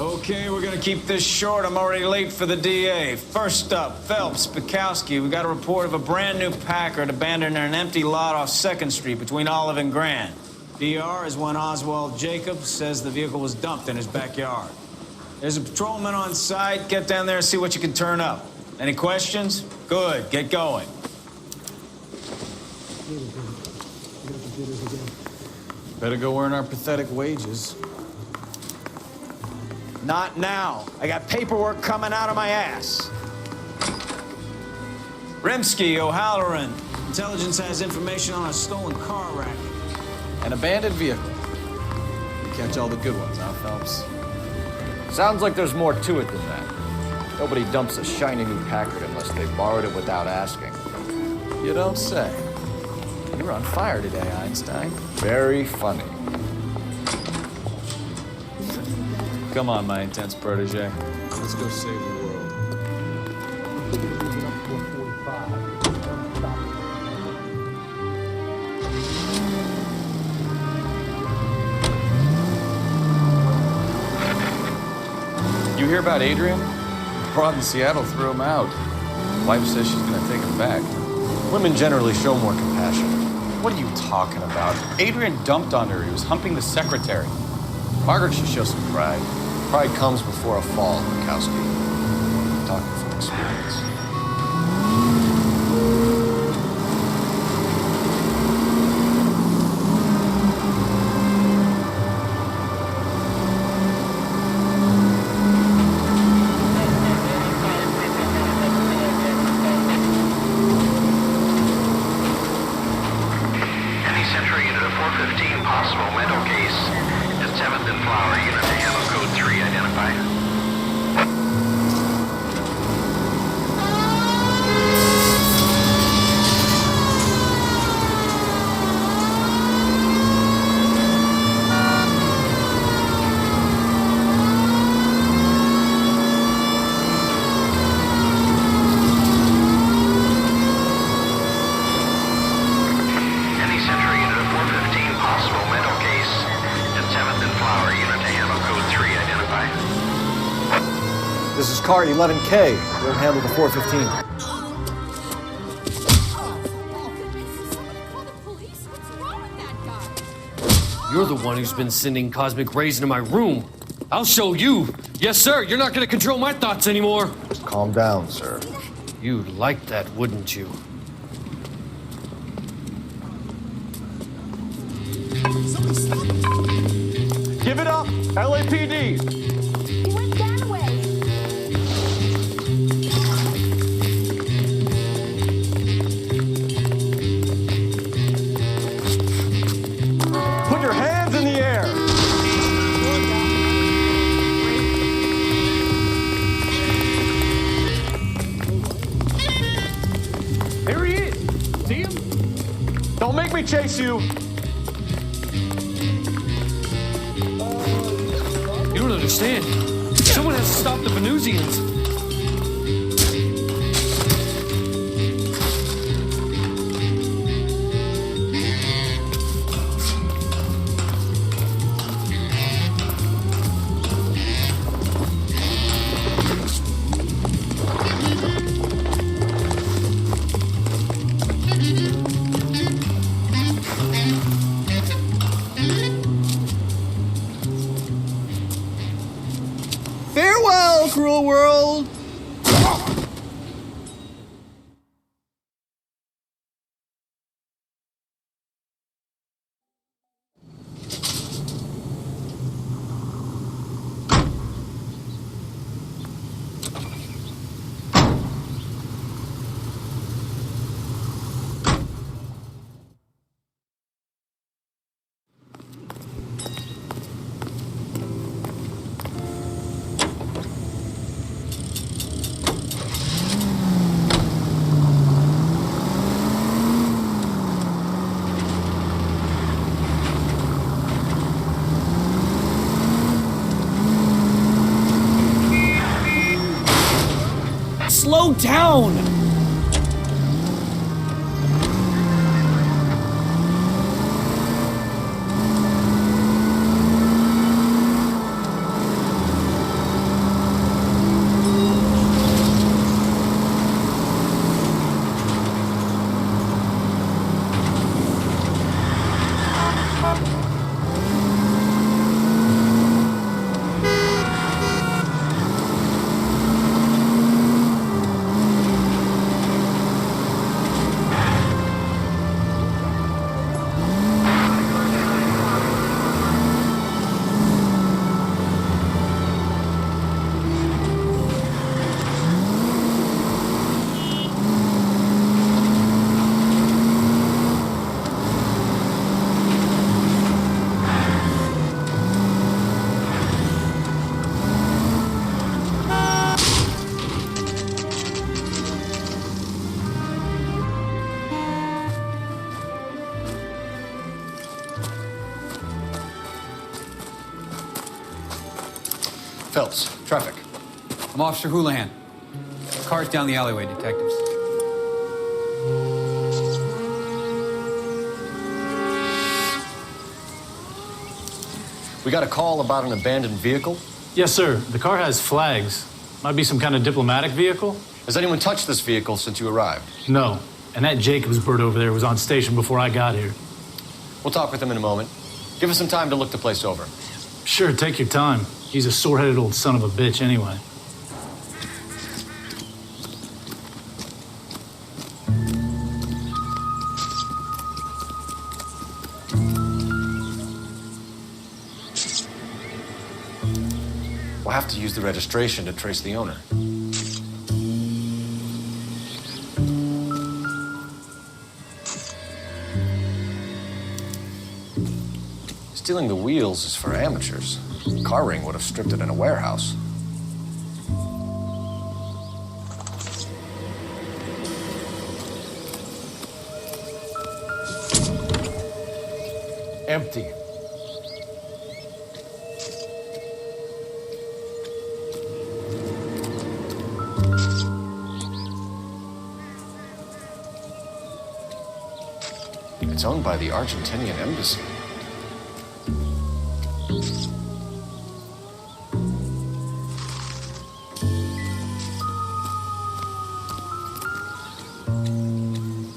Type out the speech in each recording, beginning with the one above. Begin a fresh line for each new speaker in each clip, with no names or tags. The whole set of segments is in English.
Okay, we're gonna keep this short. I'm already late for the DA. First up, Phelps, Bukowski. We got a report of a brand new Packard abandoned in an empty lot off 2nd Street between Olive and Grand. DR is when Oswald Jacobs says the vehicle was dumped in his backyard. There's a patrolman on site. Get down there and see what you can turn up. Any questions? Good, get going. Better go earn our pathetic wages. Not now. I got paperwork coming out of my ass. Rimsky, O'Halloran. Intelligence has information on a stolen car wreck. An abandoned vehicle. You catch all the good ones, huh, Phelps?
Sounds like there's more to it than that. Nobody dumps a shiny new Packard unless they borrowed it without asking.
You don't say. You were on fire today, Einstein.
Very funny.
Come on, my intense protege. Let's go save the world.
You hear about Adrian? Broad in Seattle threw him out. Wife says she's gonna take him back. Women generally show more compassion.
What are you talking about? Adrian dumped on her. He was humping the secretary.
Margaret should show some pride. Pride comes before a fall, Bukowski. I'm talking from experience.
Any Century unit of 415 possible mental case at 7th and Flower unit to handle code 3 identified. Any Century unit of 415 possible mental case at 7th and Flower unit to handle code 3 identified.
This is car 11K. We'll handle the 415.
You're the one who's been sending cosmic rays into my room. I'll show you. Yes, sir. You're not going to control my thoughts anymore.
Just calm down, sir.
You'd like that, wouldn't you?
Give it up, LAPD.
He went that way.
Put your hands in the air. There he is. See him? Don't make me chase you.
You don't understand. Someone has to stop the Venusians.
Farewell, cruel world! Slow down!
Phelps, traffic.
I'm Officer Houlihan. Car's down the alleyway, detectives.
We got a call about an abandoned vehicle.
Yes, sir. The car has flags. Might be some kind of diplomatic vehicle.
Has anyone touched this vehicle since you arrived?
No. And that Jacobs bird over there was on station before I got here.
We'll talk with him in a moment. Give us some time to look the place over.
Sure, take your time. He's a sore-headed old son of a bitch anyway.
We'll have to use the registration to trace the owner. Stealing the wheels is for amateurs. Car ring would have stripped it in a warehouse.
Empty.
It's owned by the Argentinian embassy.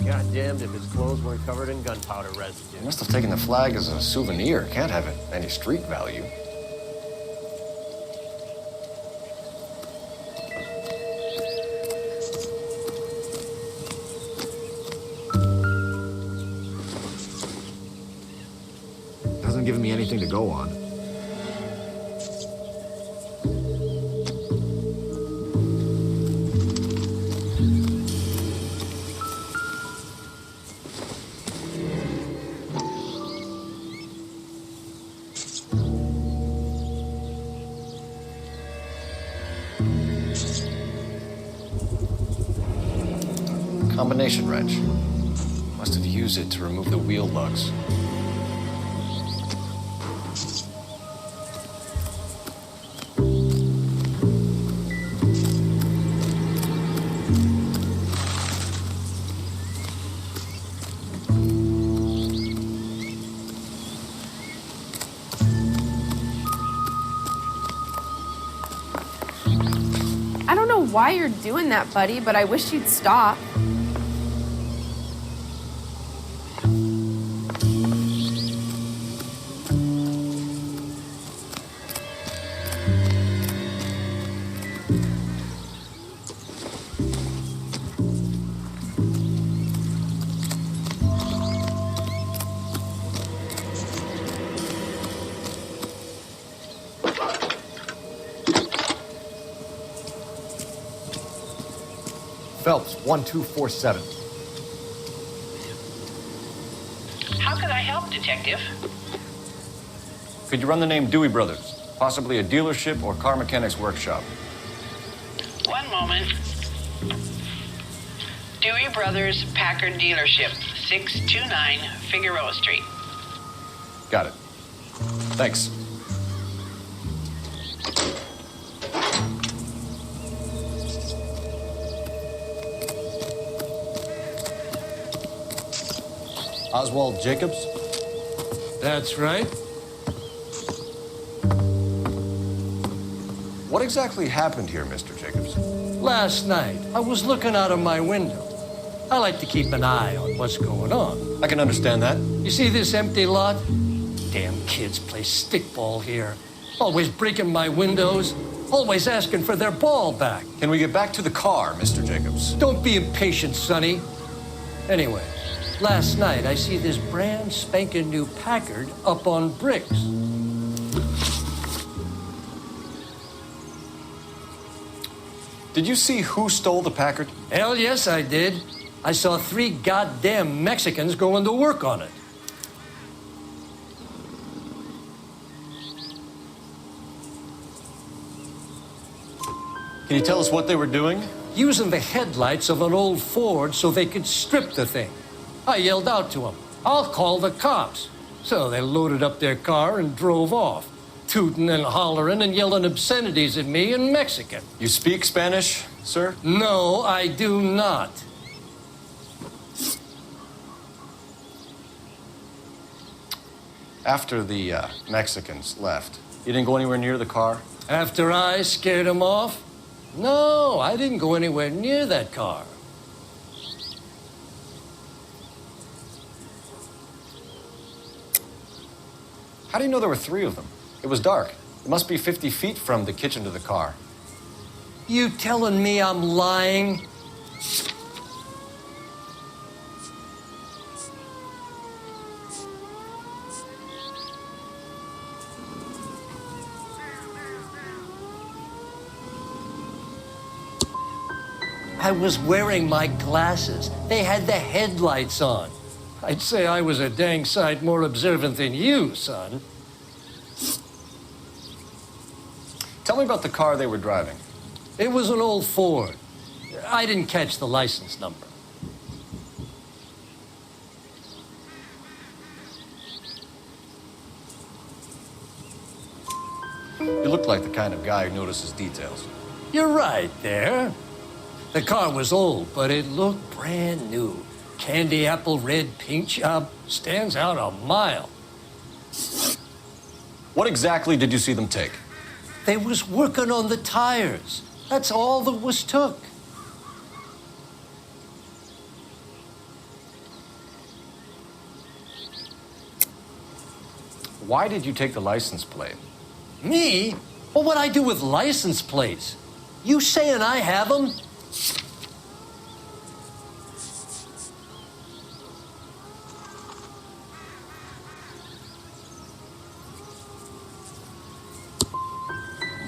Goddamned if his clothes weren't covered in gunpowder residue.
He must have taken the flag as a souvenir. Can't have any street value.
Hasn't given me anything to go on.
Combination wrench. Must have used it to remove the wheel lugs.
I don't know why you're doing that, buddy, but I wish you'd stop.
Phelps, 1247.
How could I help, Detective?
Could you run the name Dewey Brothers? Possibly a dealership or car mechanics workshop.
One moment. Dewey Brothers Packard Dealership, 629 Figueroa Street.
Got it. Thanks. Oswald Jacobs?
That's right.
What exactly happened here, Mr. Jacobs?
Last night, I was looking out of my window. I like to keep an eye on what's going on.
I can understand that.
You see this empty lot? Damn kids play stickball here. Always breaking my windows, always asking for their ball back.
Can we get back to the car, Mr. Jacobs?
Don't be impatient, Sonny. Anyway, last night I see this brand spanking new Packard up on bricks.
Did you see who stole the Packard?
Hell yes, I did. I saw 3 goddamn Mexicans going to work on it.
Can you tell us what they were doing?
Using the headlights of an old Ford so they could strip the thing. I yelled out to them, "I'll call the cops." So they loaded up their car and drove off. tooting and hollering and yelling obscenities at me in Mexican.
You speak Spanish, sir?
No, I do not.
After the Mexicans left, you didn't go anywhere near the car?
After I scared him off? No, I didn't go anywhere near that car.
How do you know there were 3 of them? It was dark. It must be 50 feet from the kitchen to the car.
You telling me I'm lying? I was wearing my glasses. They had the headlights on. I'd say I was a dang sight more observant than you, son.
Tell me about the car they were driving.
It was an old Ford. I didn't catch the license number.
You look like the kind of guy who notices details.
You're right there. The car was old, but it looked brand new. Candy apple red paint job stands out a mile.
What exactly did you see them take?
They was working on the tires. That's all that was took.
Why did you take the license plate?
Me? Well, what'd I do with license plates? You saying I have them?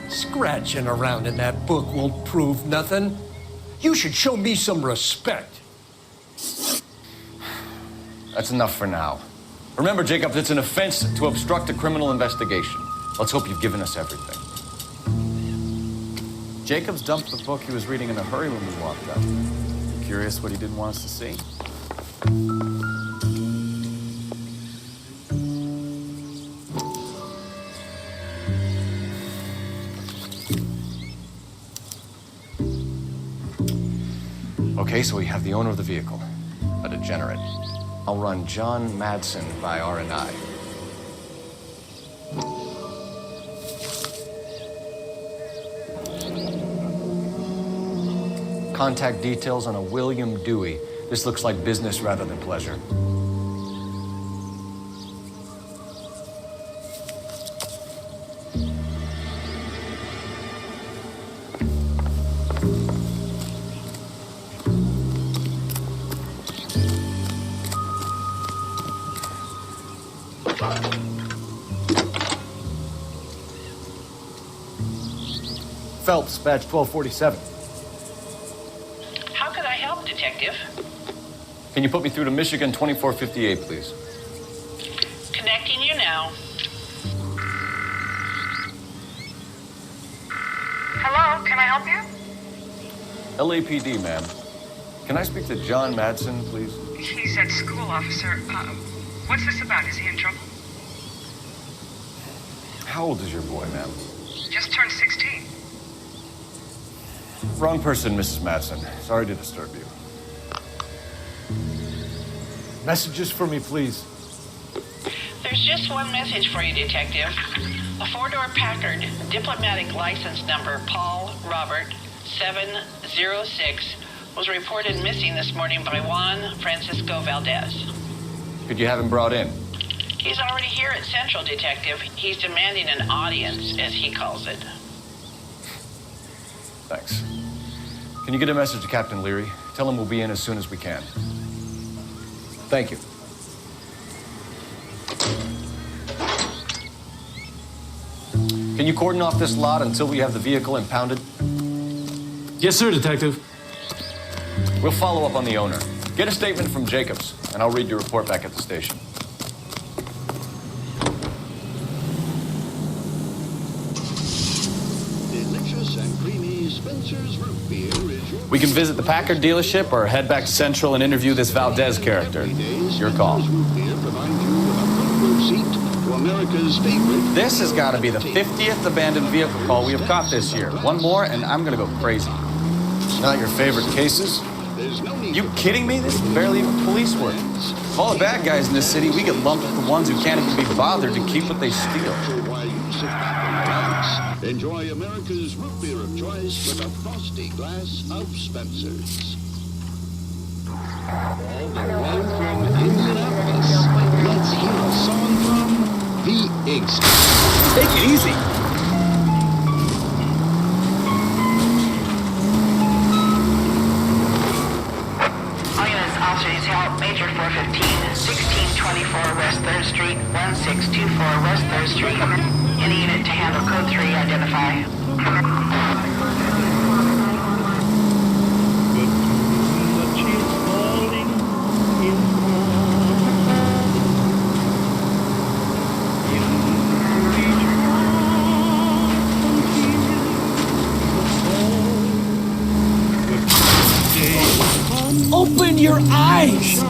Scratching around in that book won't prove nothing. You should show me some respect.
That's enough for now. Remember, Jacob, it's an offense to obstruct a criminal investigation. Let's hope you've given us everything. Jacobs dumped the book he was reading in a hurry when we walked up. Curious what he didn't want us to see? Okay, so we have the owner of the vehicle, a degenerate. I'll run John Madsen by R&I. Contact details on a William Dewey. This looks like business rather than pleasure. Phelps, badge 1247.
How could I help, Detective?
Can you put me through to Michigan 2458, please?
Connecting you now.
Hello, can I help you?
LAPD, ma'am. Can I speak to John Madsen, please?
He's at school, officer. What's this about? Is he in trouble?
How old is your boy, ma'am?
Just turned 16.
Wrong person, Mrs. Madsen. Sorry to disturb you.
Messages for me, please.
There's just one message for you, Detective. A four-door Packard, diplomatic license number Paul Robert 706, was reported missing this morning by Juan Francisco Valdez.
Could you have him brought in?
He's already here at Central, Detective. He's demanding an audience, as he calls it.
Thanks. Can you get a message to Captain Leary? Tell him we'll be in as soon as we can. Thank you. Can you cordon off this lot until we have the vehicle impounded?
Yes, sir, Detective.
We'll follow up on the owner. Get a statement from Jacobs, and I'll read your report back at the station.
Delicious and creamy Spencer's root beer is your...
We can visit the Packard dealership or head back to Central and interview this Valdez character. Your call.
Root beer provides you with a front row seat to a America's favorite.
This has got to be the 50th abandoned vehicle call we have caught this year. One more, and I'm going to go crazy.
Not your favorite cases?
You kidding me? This is barely even police work. Of all the bad guys in this city, we get lumped with the ones who can't even be bothered to keep what they steal.
Enjoy America's root beer of choice with a frosty glass of Spencer's. All the way from Indianapolis, let's hear a song from the Eggs.
Take it easy.
All units, officers help. Major 415, 1624 West 3rd Street, 1624 West 3rd Street. Any unit to handle code 3, identify.
Open your eyes!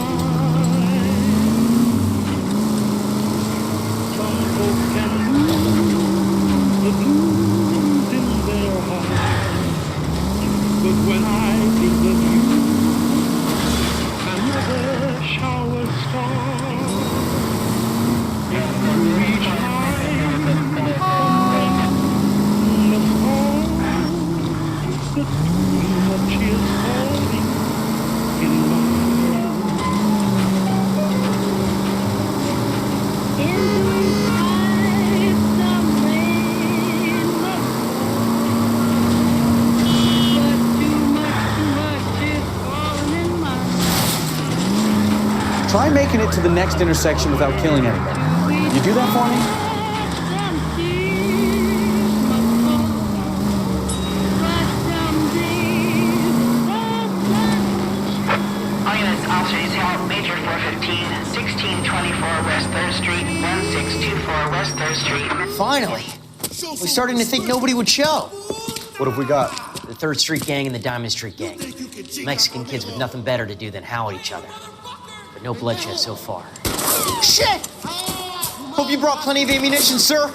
Try making it to the next intersection without killing anybody. You do that for me?
All units, officers help. Major 415, 1624 West 3rd Street, 1624 West 3rd Street.
Finally! We're starting to think nobody would show.
What have we got?
The 3rd Street Gang and the Diamond Street Gang. Mexican kids with nothing better to do than howl at each other. But no bloodshed so far. Shit! Hope you brought plenty of ammunition, sir.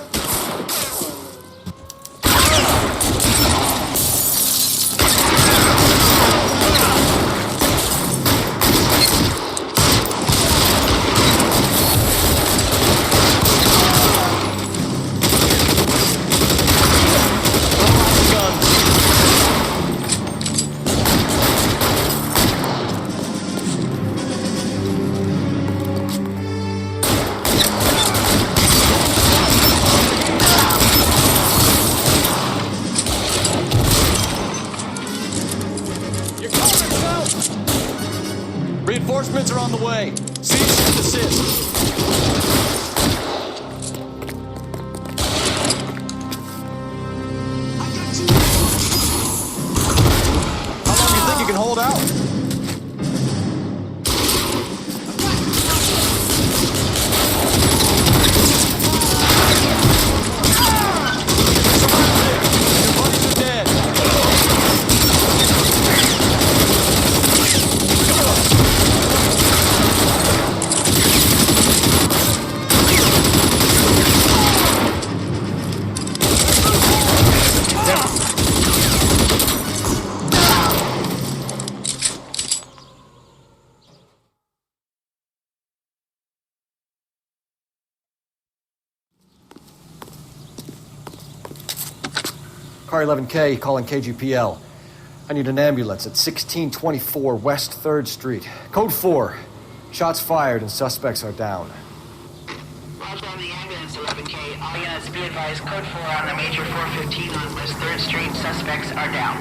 Reinforcements are on the way. Cease and desist. How long do you think you can hold out?
Car 11K calling KGPL. I need an ambulance at 1624 West 3rd Street. Code 4. Shots fired and suspects are down.
Roger on the ambulance, 11K. All units, be advised, code 4 on the Major 415 on West 3rd Street. Suspects are down.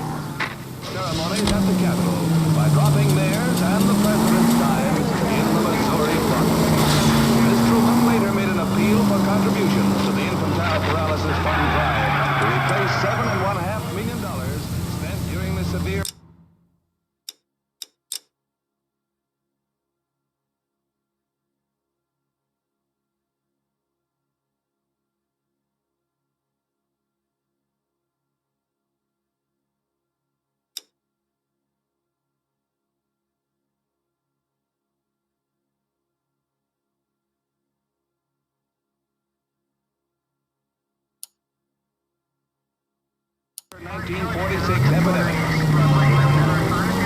Ceremonies at the Capitol by dropping mayors and the president's signs in the Missouri Proclamation. Ms. Truman later made an appeal for contributions to the Infantile Paralysis Fund Drive to replace $7.5 million spent during the severe... 1946 epidemics.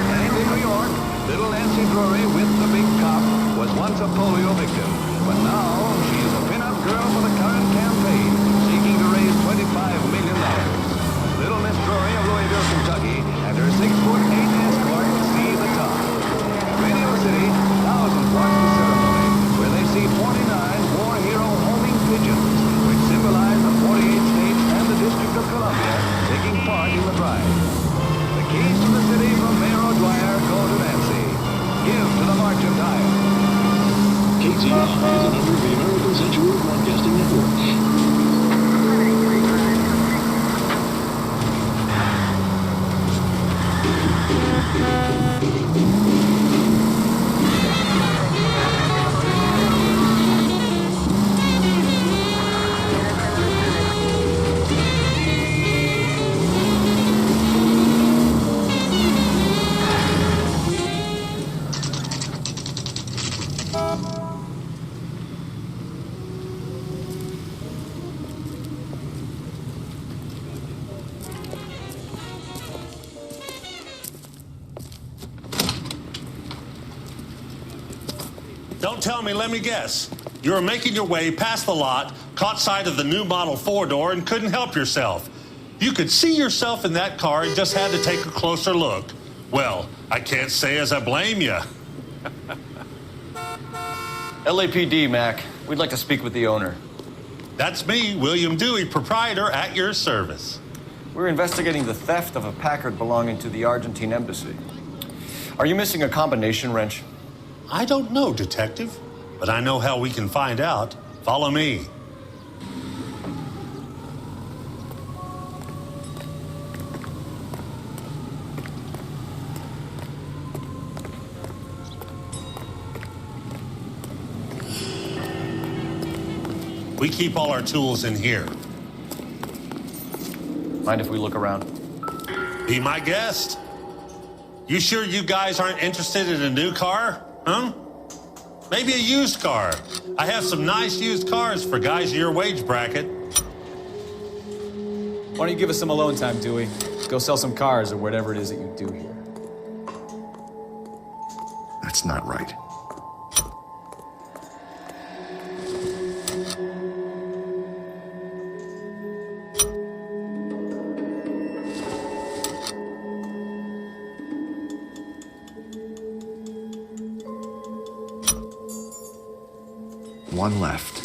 And in New York, little Nancy Drury with the big cop was once a polio victim, but now she's a pin-up girl for the current campaign, seeking to raise $25 million. Little Miss Drury of Louisville, Kentucky, and her 6'8" escort see the top. In Radio City, thousands watch the ceremony, where they see 49 war hero homing pigeons, which symbolize the 48 states and the District of Columbia taking part in the drive. The keys to the city from Mayor O'Dwyer go to Nancy. Give to the March of Time.
KTI is a member of the American Century Broadcasting Network.
Don't tell me, let me guess. You were making your way past the lot, caught sight of the new model four-door, and couldn't help yourself. You could see yourself in that car and just had to take a closer look. Well, I can't say as I blame you.
LAPD, Mac. We'd like to speak with the owner.
That's me, William Dewey, proprietor, at your service.
We're investigating the theft of a Packard belonging to the Argentine embassy. Are you missing a combination wrench?
I don't know, Detective, but I know how we can find out. Follow me. We keep all our tools in here.
Mind if we look around?
Be my guest. You sure you guys aren't interested in a new car? Huh? Maybe a used car. I have some nice used cars for guys in your wage bracket.
Why don't you give us some alone time, Dewey? Go sell some cars or whatever it is that you do here.
That's not right. One left.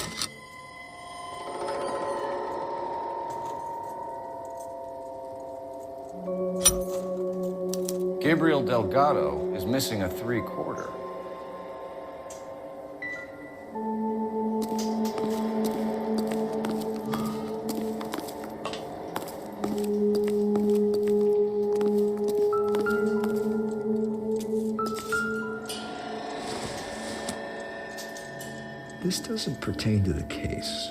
Gabriel Delgado is missing a 3/4.
This doesn't pertain to the case.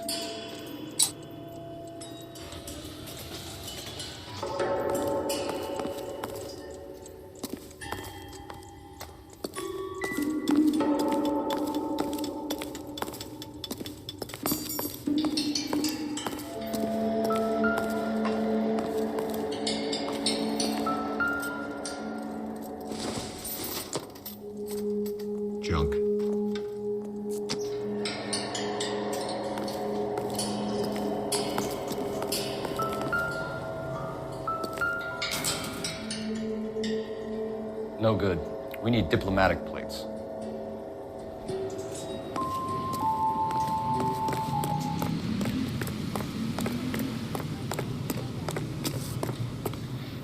Junk.
No good. We need diplomatic plates.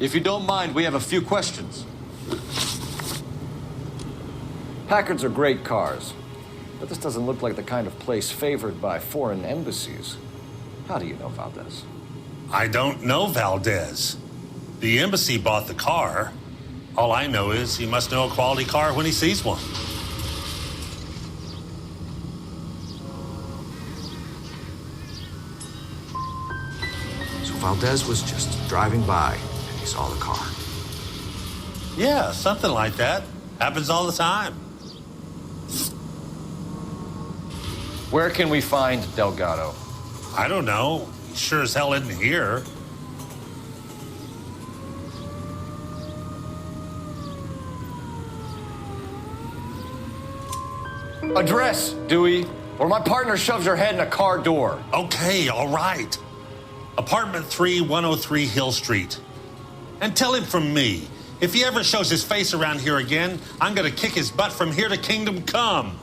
If you don't mind, we have a few questions. Packards are great cars, but this doesn't look like the kind of place favored by foreign embassies. How do you know Valdez?
I don't know Valdez. The embassy bought the car. All I know is he must know a quality car when he sees one.
So Valdez was just driving by and he saw the car.
Yeah, something like that. Happens all the time.
Where can we find Delgado?
I don't know. He sure as hell isn't here.
Address, Dewey, or my partner shoves her head in a car door.
Okay, all right. Apartment 3, 103 Hill Street. And tell him from me, if he ever shows his face around here again, I'm gonna kick his butt from here to Kingdom Come.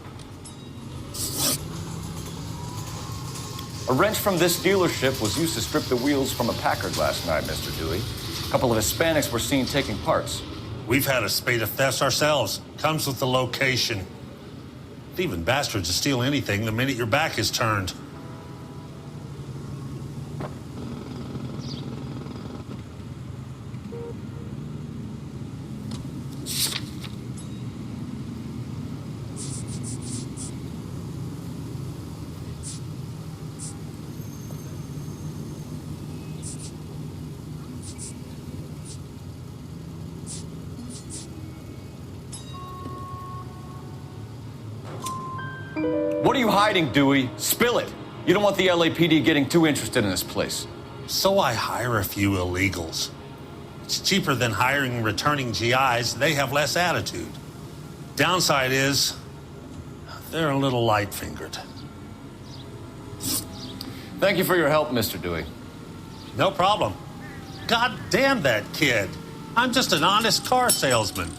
A wrench from this dealership was used to strip the wheels from a Packard last night, Mr. Dewey. A couple of Hispanics were seen taking parts.
We've had a spate of thefts ourselves. Comes with the location. Thieving bastards to steal anything the minute your back is turned.
What are you hiding, Dewey? Spill it. You don't want the LAPD getting too interested in this place.
So I hire a few illegals. It's cheaper than hiring returning GIs. They have less attitude. Downside is, they're a little light-fingered.
Thank you for your help, Mr. Dewey.
No problem. God damn that kid. I'm just an honest car salesman.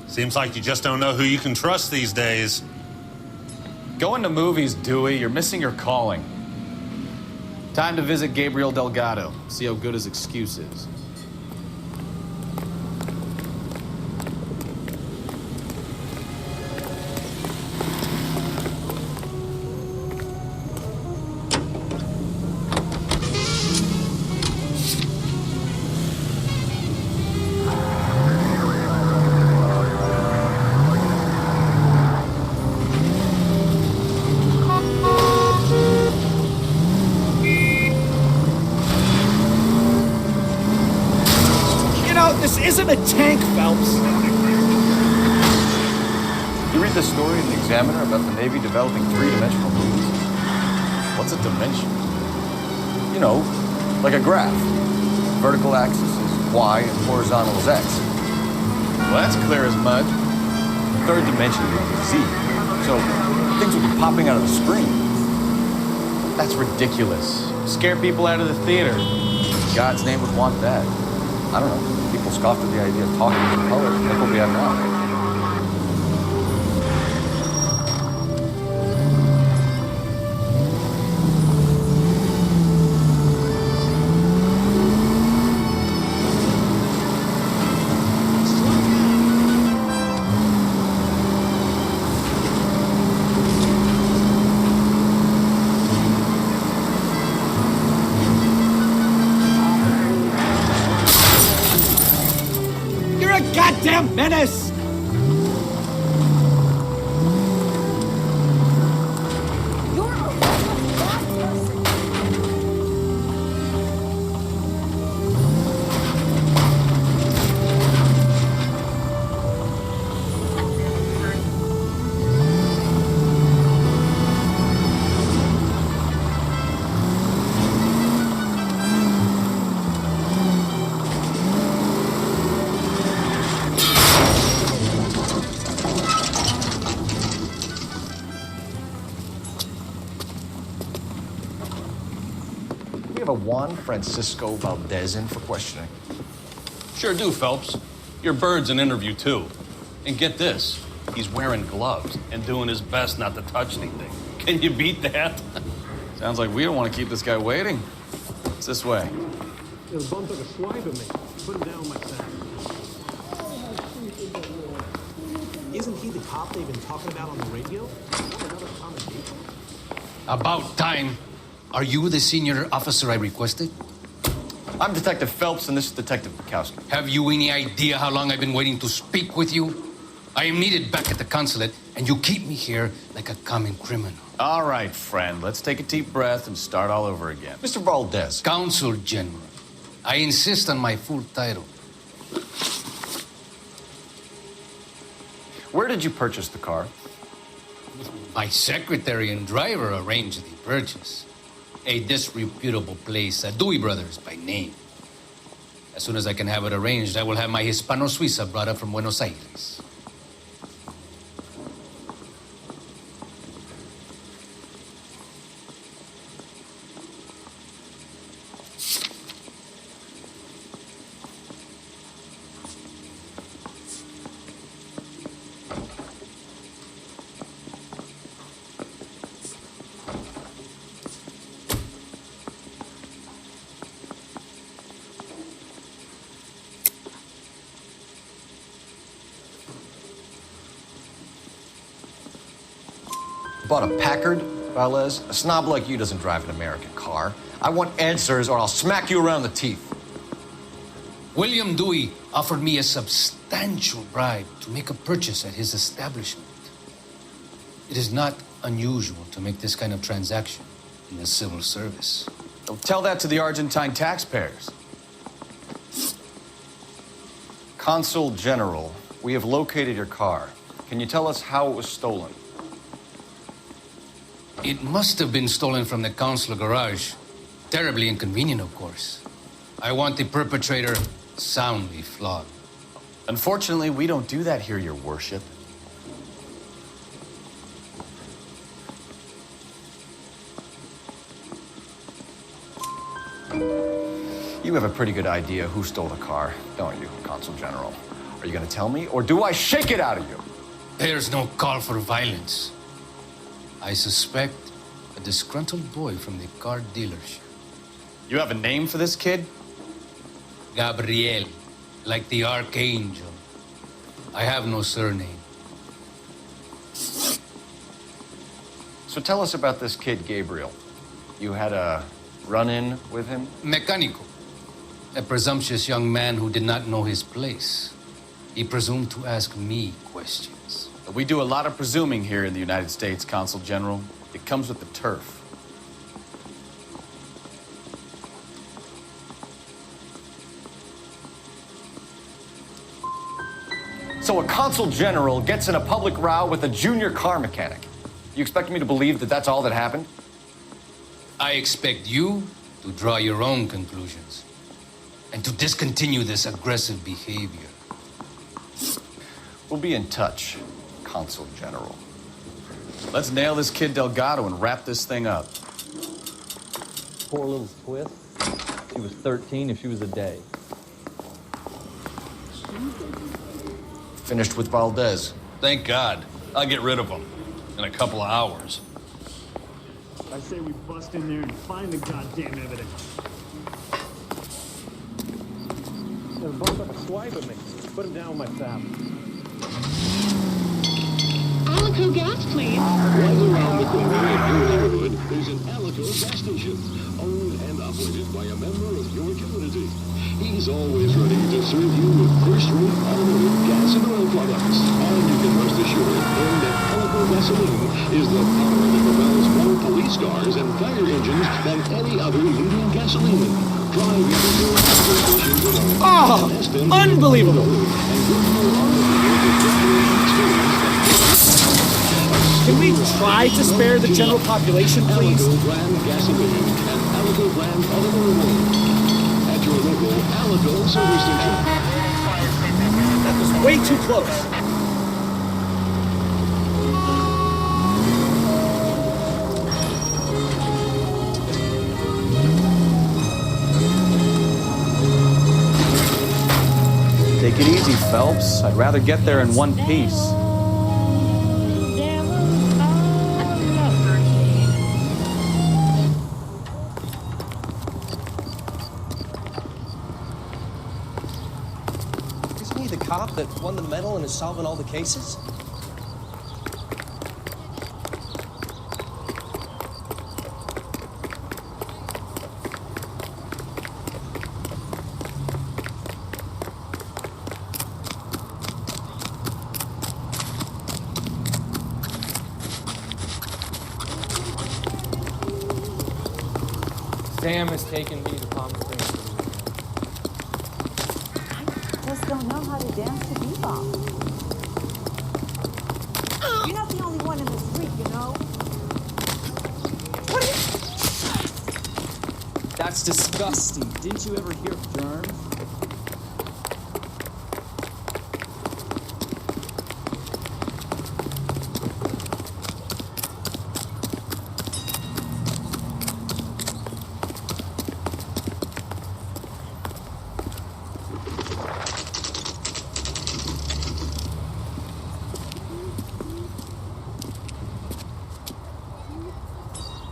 Seems like you just don't know who you can trust these days.
Going to movies, Dewey. You're missing your calling. Time to visit Gabriel Delgado. See how good his excuse is.
This isn't a tank, Phelps.
You read the story in the Examiner about the Navy developing three-dimensional movies? What's a dimension? You know, like a graph. Vertical axis is Y and horizontal is X.
Well, that's clear as mud.
Third dimension is Z. So things will be popping out of the screen.
That's ridiculous. Scare people out of the theater.
In God's name would want that. I don't know. People scoffed at the idea of talking in color. Look what we have now.
Goddamn menace!
We have a Juan Francisco Valdez in for questioning.
Sure do, Phelps. Your bird's an interview, too. And get this, he's wearing gloves and doing his best not to touch anything. Can you beat that?
Sounds like we don't want to keep this guy waiting. It's this way.
There's a bump of a swipe of me. Put him down my sack.
Isn't he the cop they've been talking about on the radio?
About time. Are you the senior officer I requested?
I'm Detective Phelps, and this is Detective Bukowski.
Have you any idea how long I've been waiting to speak with you? I am needed back at the consulate, and you keep me here like a common criminal.
All right, friend. Let's take a deep breath and start all over again.
Mr. Valdez.
Consul General. I insist on my full title.
Where did you purchase the car?
My secretary and driver arranged the purchase. A disreputable place, Dewey Brothers by name. As soon as I can have it arranged, I will have my Hispano Suiza brought up from Buenos Aires.
bought a Packard, Valles? A snob like you doesn't drive an American car. I want answers or I'll smack you around the teeth.
William Dewey offered me a substantial bribe to make a purchase at his establishment. It is not unusual to make this kind of transaction in the civil service.
Well, tell that to the Argentine taxpayers.
Consul General, we have located your car. Can you tell us how it was stolen?
It must have been stolen from the consular garage. Terribly inconvenient, of course. I want the perpetrator soundly flogged.
Unfortunately, we don't do that here, Your Worship. You have a pretty good idea who stole the car, don't you, Consul General? Are you going to tell me, or do I shake it out of you?
There's no call for violence. I suspect a disgruntled boy from the car dealership.
You have a name for this kid?
Gabriel, like the archangel. I have no surname.
So tell us about this kid, Gabriel. You had a run-in with him?
Mecánico. A presumptuous young man who did not know his place. He presumed to ask me questions.
We do a lot of presuming here in the United States, Consul General. It comes with the turf.
So a Consul General gets in a public row with a junior car mechanic. You expect me to believe that that's all that happened?
I expect you to draw your own conclusions and to discontinue this aggressive behavior.
We'll be in touch, Consul General.
Let's nail this kid Delgado and wrap this thing up.
Poor little twist. She was 13 if she was a day.
Finished with Valdez.
Thank God. I'll get rid of him in a couple of hours.
I say we bust in there and find the goddamn evidence. They're both up a swipe at me. Put him down with my fab.
Alico gas, please.
Right around the corner in your neighborhood, there's an Alico gas station, owned and operated by a member of your community. He's always ready to serve you with first-rate automotive gas and oil products. And you can rest assured knowing that Alico gasoline is the power that propels more police cars and fire engines than any other leading gasoline. Drive into your gas station today.
Oh, unbelievable! Can we try to spare the general population, please?
Alico brand gasoline and Alico brand automotive. At your local Alico service station.
That was way too close.
Take it easy, Phelps. I'd rather get there in one piece.
Isn't he the cop that won the medal and is solving all the cases?
Sam has taken me to Palm Springs.
I just don't know how to dance to bebop. You're not the only one in the street, you know.
That's disgusting. Didn't you ever hear of germs?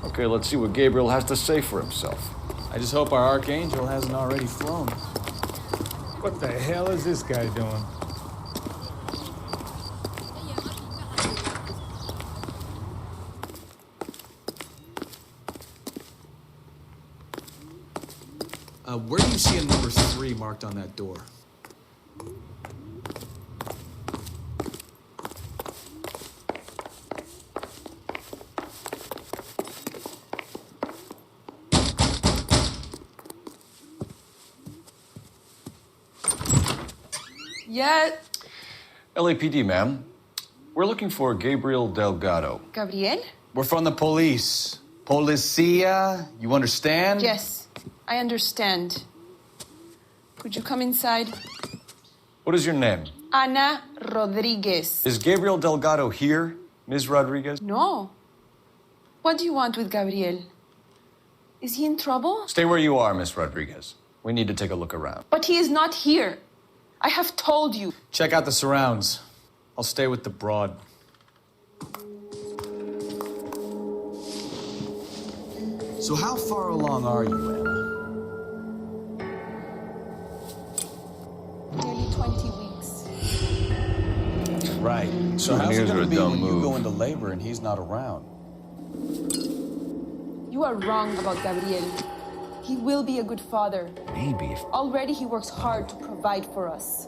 Okay, let's see what Gabriel has to say for himself.
I just hope our archangel hasn't already flown.
What the hell is this guy doing?
Where do you see a number 3 marked on that door?
Yeah.
LAPD, ma'am. We're looking for Gabriel Delgado.
Gabriel?
We're from the police. Policia, you understand?
Yes, I understand. Could you come inside?
What is your name?
Ana Rodriguez.
Is Gabriel Delgado here, Ms. Rodriguez?
No. What do you want with Gabriel? Is he in trouble?
Stay where you are, Ms. Rodriguez. We need to take a look around.
But he is not here. I have told you.
Check out the surrounds. I'll stay with the broad.
So how far along are you, Anna?
Nearly 20 weeks.
Right. So how's it
Souvenirs are
gonna
a
be
dumb
when you
move.
go into labor and he's not around?
You are wrong about Gabriel. He will be a good father.
Maybe.
Already he works hard to provide for us.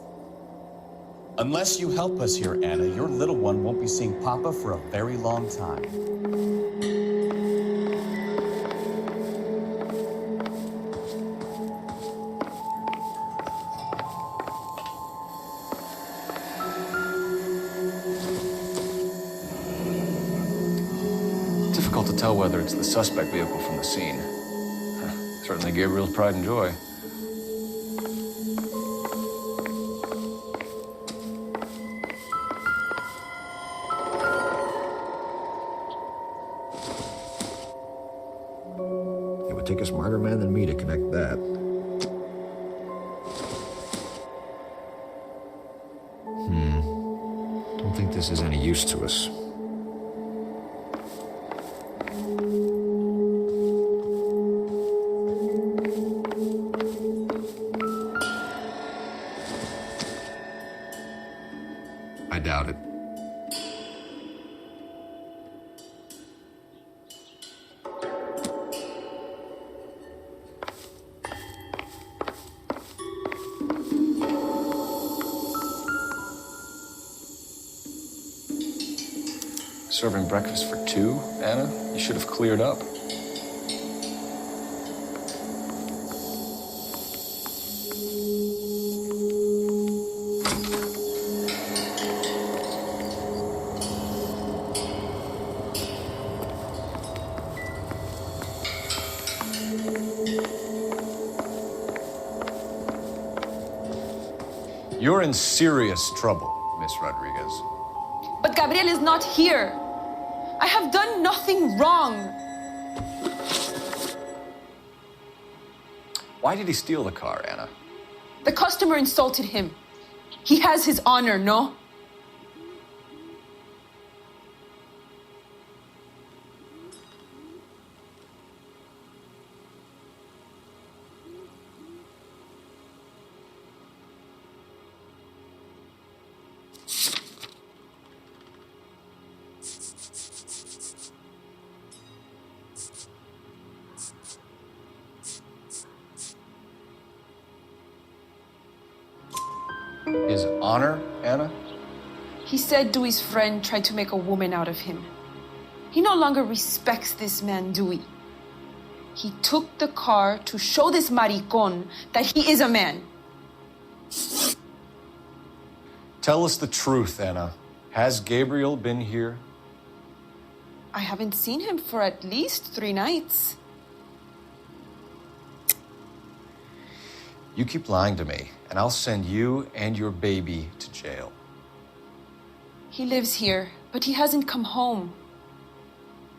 Unless you help us here, Anna, your little one won't be seeing Papa for a very long time.
Difficult to tell whether it's the suspect vehicle from the scene. Certainly Gabriel's pride and joy.
It would take a smarter man than me to connect that. Don't think this is any use to us. I doubt it.
Serving breakfast for 2, Anna? You should have cleared up. You're in serious trouble, Miss Rodriguez.
But Gabriel is not here. I have done nothing wrong.
Why did he steal the car, Anna?
The customer insulted him. He has his honor, no?
His honor, Anna?
He said Dewey's friend tried to make a woman out of him. He no longer respects this man, Dewey. He took the car to show this maricon that he is a man.
Tell us the truth, Anna. Has Gabriel been here?
I haven't seen him for at least 3 nights.
You keep lying to me, and I'll send you and your baby to jail.
He lives here, but he hasn't come home.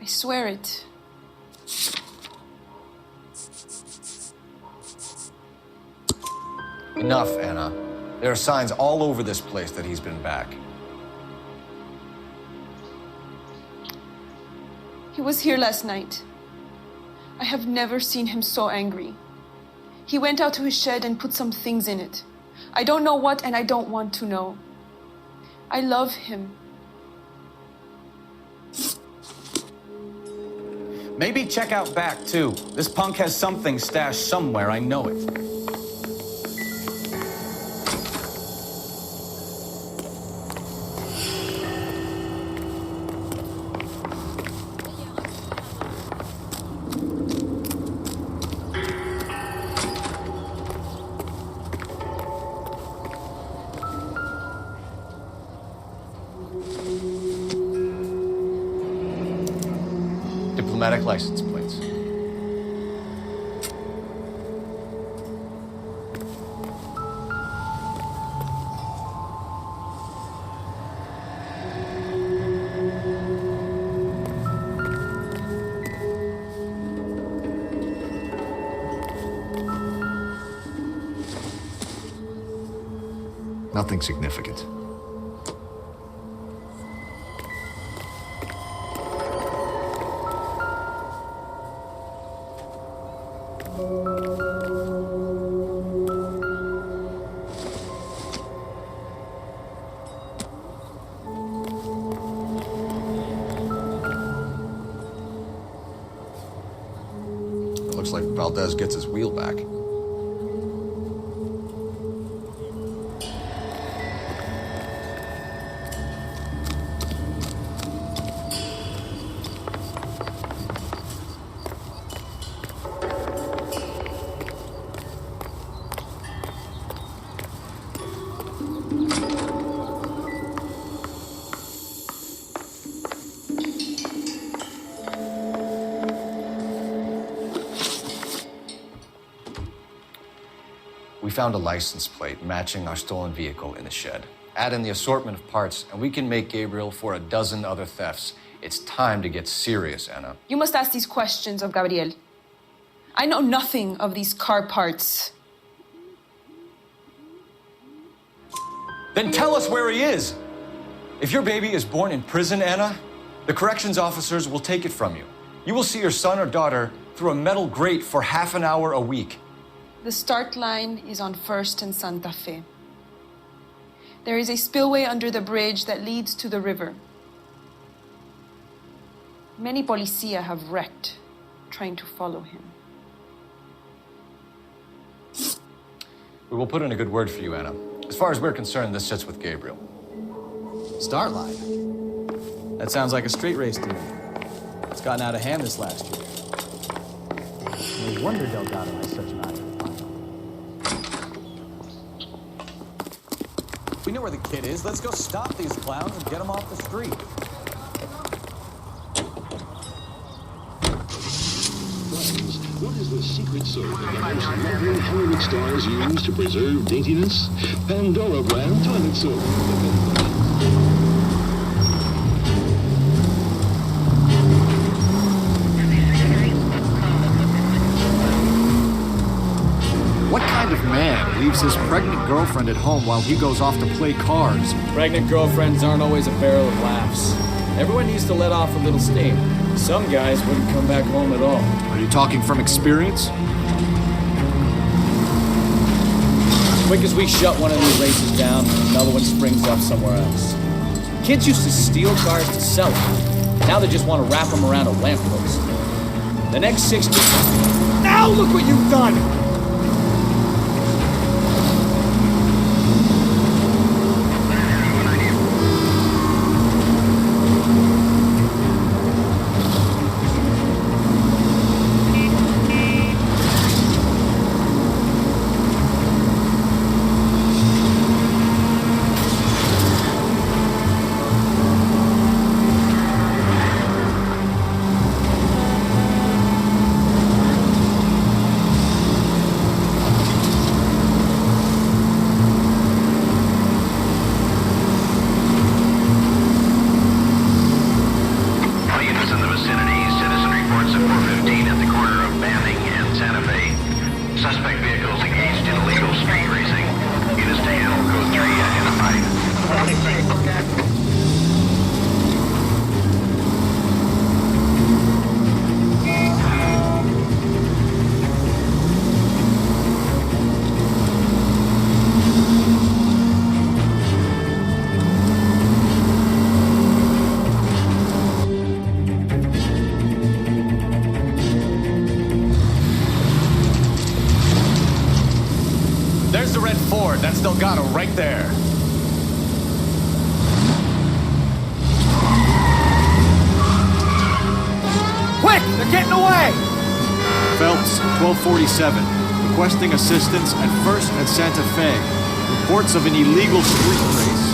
I swear it.
Enough, Anna. There are signs all over this place that he's been back.
He was here last night. I have never seen him so angry. He went out to his shed and put some things in it. I don't know what, and I don't want to know. I love him.
Maybe check out back, too. This punk has something stashed somewhere, I know it.
Diplomatic license plates.
Nothing significant. Looks like Valdez gets his wheel back.
We found a license plate matching our stolen vehicle in the shed. Add in the assortment of parts, and we can make Gabriel for a dozen other thefts. It's time to get serious, Anna.
You must ask these questions of Gabriel. I know nothing of these car parts.
Then tell us where he is. If your baby is born in prison, Anna, the corrections officers will take it from you. You will see your son or daughter through a metal grate for half an hour a week.
The start line is on 1st and Santa Fe. There is a spillway under the bridge that leads to the river. Many policia have wrecked trying to follow him.
We will put in a good word for you, Anna. As far as we're concerned, this sits with Gabriel.
Start line? That sounds like a street race to me. It's gotten out of hand this last year.
No wonder Delgado has such an eye for fire.
We know where the kid is. Let's go stop these clowns and get them off the street.
Friends, what is the secret soap that the most lovely Hollywood stars use to preserve daintiness? Pandora brand toilet soap.
What kind of man leaves his pregnant girlfriend at home while he goes off to play cards?
Pregnant girlfriends aren't always a barrel of laughs. Everyone needs to let off a little steam. Some guys wouldn't come back home at all.
Are you talking from experience?
As quick as we shut one of these races down, another one springs up somewhere else. Kids used to steal cars to sell them. Now they just want to wrap them around a lamppost. The next 60... Now look what you've done!
Delgado right there.
Quick! They're getting away!
Phelps, 1247. Requesting assistance at 1st and Santa Fe. Reports of an illegal street race.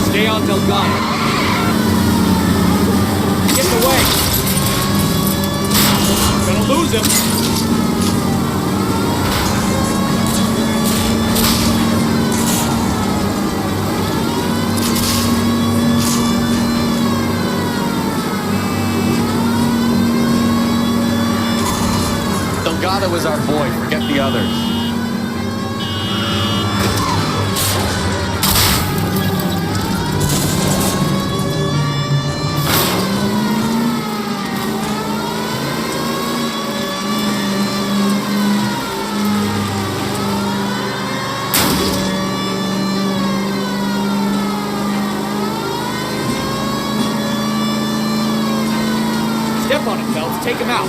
Stay on Delgado. Get away! Gonna lose him.
Delgado is our boy, forget the others.
Step on it, Phelps. Take him out.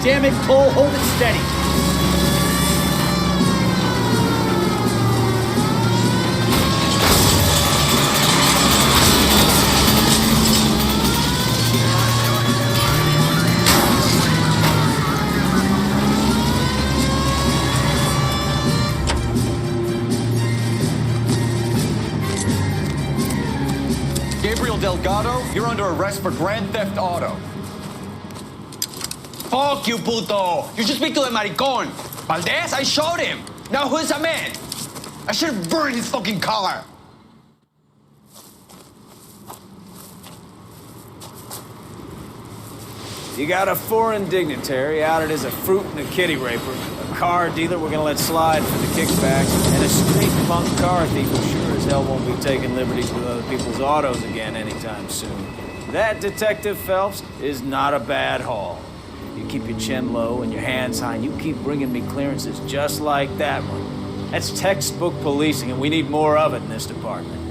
Damn it, Cole, hold it steady.
Gabriel Delgado, you're under arrest for grand theft auto.
Fuck you, puto! You should speak to the maricón. Valdez, I showed him. Now who's the man? I should have burned his fucking car.
You got a foreign dignitary outed as a fruit and a kitty raper, a car dealer we're gonna let slide for the kickbacks, and a street punk car thief who sure as hell won't be taking liberties with other people's autos again anytime soon. That, Detective Phelps, is not a bad haul. You keep your chin low and your hands high, and you keep bringing me clearances just like that one. That's textbook policing, and we need more of it in this department.